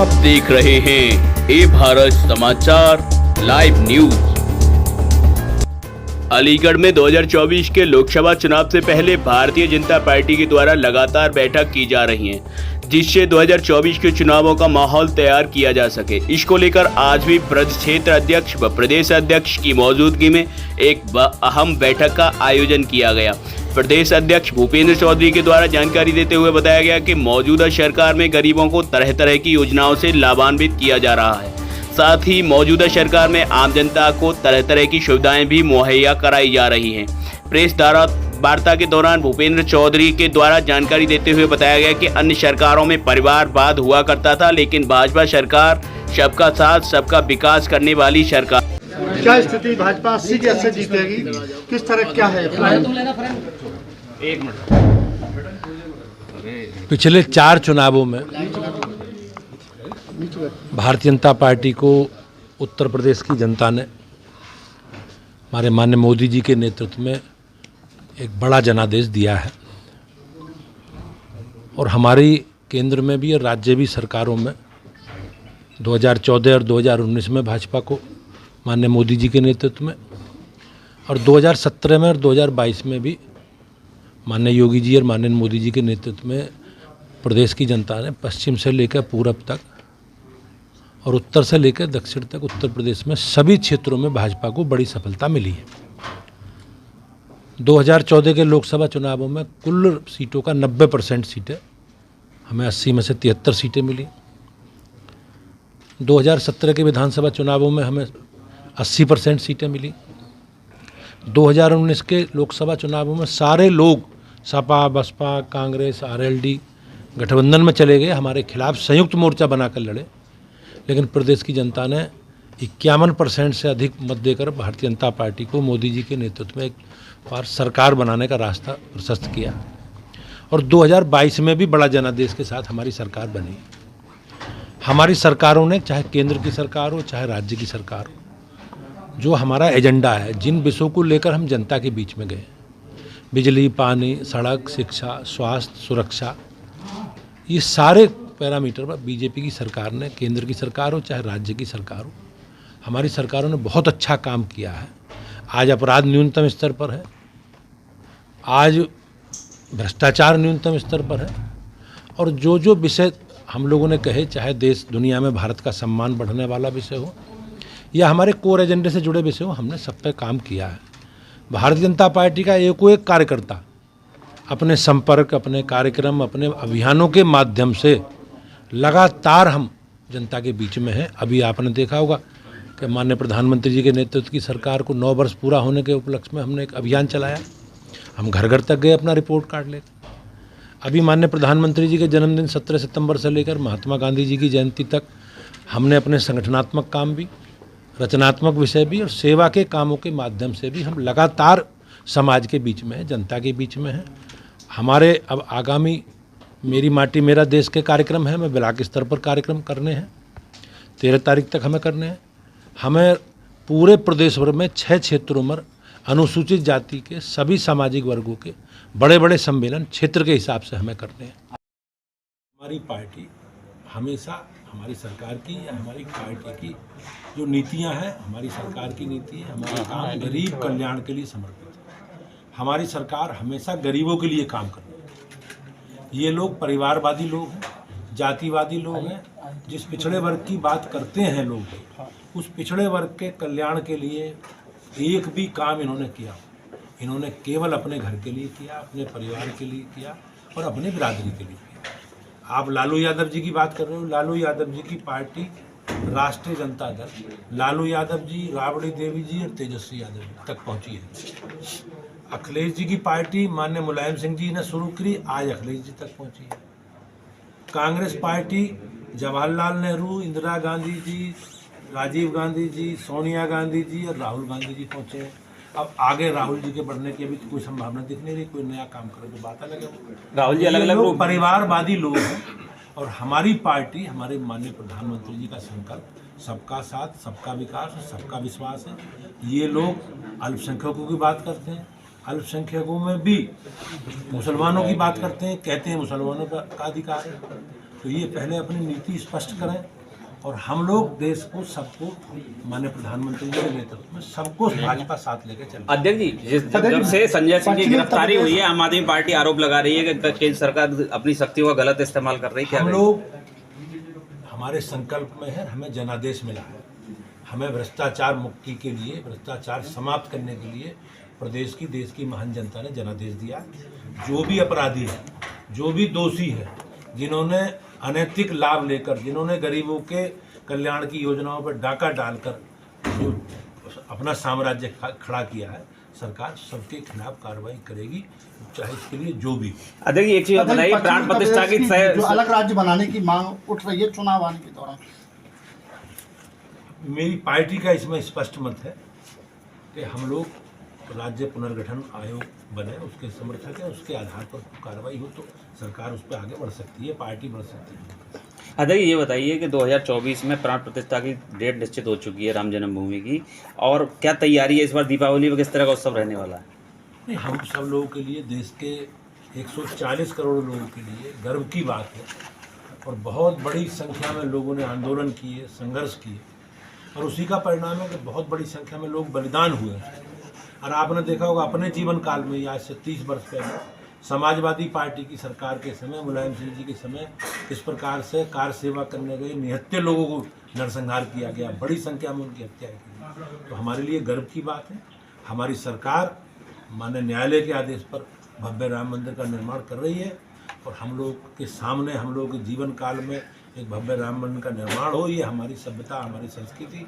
आप देख रहे हैं ए भारत समाचार लाइव न्यूज। अलीगढ़ में 2024 के लोकसभा चुनाव से पहले भारतीय जनता पार्टी के द्वारा लगातार बैठक की जा रही है, जिससे 2024 के चुनावों का माहौल तैयार किया जा सके। इसको लेकर आज भी ब्रज क्षेत्र अध्यक्ष व प्रदेश अध्यक्ष की मौजूदगी में एक अहम बैठक का आयोजन किया गया। प्रदेश अध्यक्ष भूपेंद्र चौधरी के द्वारा जानकारी देते हुए बताया गया कि मौजूदा सरकार में गरीबों को तरह तरह की योजनाओं से लाभान्वित किया जा रहा है। साथ ही मौजूदा सरकार में आम जनता को तरह तरह की सुविधाएं भी मुहैया कराई जा रही हैं। प्रेस वार्ता के दौरान भूपेंद्र चौधरी के द्वारा जानकारी देते हुए बताया गया कि अन्य सरकारों में परिवारवाद हुआ करता था, लेकिन भाजपा सरकार सबका साथ सबका विकास करने वाली सरकार। क्या स्थिति भाजपा 80 कैसे जीतेगी, किस तरह क्या है प्लान? पिछले 4 चुनावों में भारतीय जनता पार्टी को उत्तर प्रदेश की जनता ने हमारे माननीय मोदी जी के नेतृत्व में एक बड़ा जनादेश दिया है और हमारी केंद्र में भी और राज्य भी सरकारों में 2014 और 2019 में भाजपा को माननीय मोदी जी के नेतृत्व में और 2017 में और 2022 में भी माननीय योगी जी और माननीय मोदी जी के नेतृत्व में प्रदेश की जनता ने पश्चिम से लेकर पूरब तक और उत्तर से लेकर दक्षिण तक उत्तर प्रदेश में सभी क्षेत्रों में भाजपा को बड़ी सफलता मिली है। 2014 के लोकसभा चुनावों में कुल सीटों का 90% सीटें हमें 80 में से 73 सीटें मिली। 2017 के विधानसभा चुनावों में हमें 80% सीटें मिली। 2019 के लोकसभा चुनावों में सारे लोग सपा, बसपा, कांग्रेस, आरएलडी गठबंधन में चले गए, हमारे खिलाफ संयुक्त मोर्चा बनाकर लड़े, लेकिन प्रदेश की जनता ने 51% से अधिक मत देकर भारतीय जनता पार्टी को मोदी जी के नेतृत्व में एक बार सरकार बनाने का रास्ता प्रशस्त किया और 2022 में भी बड़ा जनादेश के साथ हमारी सरकार बनी। हमारी सरकारों ने, चाहे केंद्र की सरकार हो चाहे राज्य की सरकार हो, जो हमारा एजेंडा है, जिन विषयों को लेकर हम जनता के बीच में गए, बिजली, पानी, सड़क, शिक्षा, स्वास्थ्य, सुरक्षा, ये सारे पैरामीटर पर बीजेपी की सरकार ने, केंद्र की सरकार हो चाहे राज्य की सरकार हो, हमारी सरकारों ने बहुत अच्छा काम किया है। आज अपराध न्यूनतम स्तर पर है, आज भ्रष्टाचार न्यूनतम स्तर पर है और जो जो विषय हम लोगों ने कहे, चाहे देश दुनिया में भारत का सम्मान बढ़ने वाला विषय हो या हमारे कोर एजेंडे से जुड़े विषय हो, हमने सब पे काम किया है। भारतीय जनता पार्टी का एक कार्यकर्ता अपने संपर्क, अपने कार्यक्रम, अपने अभियानों के माध्यम से लगातार हम जनता के बीच में हैं। अभी आपने देखा होगा कि माननीय प्रधानमंत्री जी के नेतृत्व की सरकार को 9 वर्ष पूरा होने के उपलक्ष्य में हमने एक अभियान चलाया। हम घर घर तक गए अपना रिपोर्ट कार्ड लेकर। अभी माननीय प्रधानमंत्री जी के जन्मदिन 17 सितंबर से लेकर महात्मा गांधी जी की जयंती तक हमने अपने संगठनात्मक काम भी, रचनात्मक विषय भी और सेवा के कामों के माध्यम से भी हम लगातार समाज के बीच में हैं, जनता के बीच में हैं। हमारे अब आगामी मेरी माटी मेरा देश के कार्यक्रम है, हमें ब्लॉक स्तर पर कार्यक्रम करने हैं, 13 तारीख तक हमें करने हैं। हमें पूरे प्रदेश भर में 6 क्षेत्रों में अनुसूचित जाति के सभी सामाजिक वर्गों के बड़े बड़े सम्मेलन क्षेत्र के हिसाब से हमें करने हैं। हमारी पार्टी हमेशा हमारी सरकार की या हमारी पार्टी की जो नीतियां हैं, हमारी सरकार की नीति है, हमारा काम गरीब कल्याण के लिए समर्पित है। हमारी सरकार हमेशा गरीबों के लिए काम करती है। ये लोग परिवारवादी लोग हैं, जातिवादी लोग हैं, जिस पिछड़े वर्ग की बात करते हैं लोग, उस पिछड़े वर्ग के कल्याण के लिए एक भी काम इन्होंने किया। इन्होंने केवल अपने घर के लिए किया, अपने परिवार के लिए किया और अपने बिरादरी के लिए किया। आप लालू यादव जी की बात कर रहे हो, लालू यादव जी की पार्टी राष्ट्रीय जनता दल, लालू यादव जी, राबड़ी देवी जी और तेजस्वी यादव जी तक पहुंची है। अखिलेश जी की पार्टी माननीय मुलायम सिंह जी ने शुरू करी, आज अखिलेश जी तक पहुंची है। कांग्रेस पार्टी जवाहरलाल नेहरू, इंदिरा गांधी जी, राजीव गांधी जी, सोनिया गांधी जी और राहुल गांधी जी पहुंचे हैं। अब आगे राहुल जी के बढ़ने की अभी कोई संभावना दिख नहीं रही। कोई नया काम करे तो बात अलग है। राहुल जी अलग अलग परिवारवादी लोग हैं और हमारी पार्टी, हमारे माननीय प्रधानमंत्री जी का संकल्प सबका साथ, सबका विकास, सबका विश्वास है। ये लोग अल्पसंख्यकों की बात करते हैं, अल्पसंख्यकों में भी मुसलमानों की बात करते हैं, कहते हैं मुसलमानों का अधिकार है। तो ये पहले अपनी नीति स्पष्ट करें और हम लोग देश को सबको माननीय प्रधानमंत्री जी के नेतृत्व में सबको भाजपा साथ लेके चलें। अध्यक्ष जी, जब से संजय सिंह की गिरफ्तारी हुई है, आम आदमी पार्टी आरोप लगा रही है कि केंद्र सरकार अपनी शक्तियों का गलत इस्तेमाल कर रही है। हम लोग हमारे संकल्प में है, हमें जनादेश मिला है, हमें भ्रष्टाचार मुक्ति के लिए, भ्रष्टाचार समाप्त करने के लिए प्रदेश की, देश की महान जनता ने जनादेश दिया। जो भी अपराधी है, जो भी दोषी है, जिन्होंने अनैतिक लाभ लेकर, जिन्होंने गरीबों के कल्याण की योजनाओं पर डाका डालकर जो अपना साम्राज्य खड़ा किया है, सरकार सबके खिलाफ कार्रवाई करेगी, चाहे इसके लिए जो भी। अध्यक्ष जी, एक चीज बताइए, प्राण प्रतिष्ठा की जो अलग राज्य बनाने की मांग उठ रही है चुनाव आने के दौरान, मेरी पार्टी का इसमें स्पष्ट मत है कि हम लोग राज्य पुनर्गठन आयोग बने, उसके समर्थक है, उसके आधार पर कार्रवाई हो तो सरकार उस पर आगे बढ़ सकती है, पार्टी बढ़ सकती है। अध्यक्ष ये बताइए कि 2024 में प्राण प्रतिष्ठा की डेट निश्चित हो चुकी है राम जन्मभूमि की, और क्या तैयारी है इस बार दीपावली में, किस तरह का उत्सव रहने वाला है? नहीं, हम सब लोगों के लिए, देश के 140 करोड़ लोगों के लिए गर्व की बात है, और बहुत बड़ी संख्या में लोगों ने आंदोलन किए, संघर्ष किए, और उसी का परिणाम है कि बहुत बड़ी संख्या में लोग बलिदान हुए। और आपने देखा होगा अपने जीवन काल में, आज से 30 वर्ष पहले समाजवादी पार्टी की सरकार के समय, मुलायम सिंह जी के समय, इस प्रकार से कार सेवा करने गए निहत्थे लोगों को नरसंहार किया गया, बड़ी संख्या में उनकी हत्या की। तो हमारे लिए गर्व की बात है, हमारी सरकार माननीय न्यायालय के आदेश पर भव्य राम मंदिर का निर्माण कर रही है, और हम लोग के सामने, हम लोग के जीवन काल में एक भव्य राम मंदिर का निर्माण हो, ये हमारी सभ्यता, हमारी संस्कृति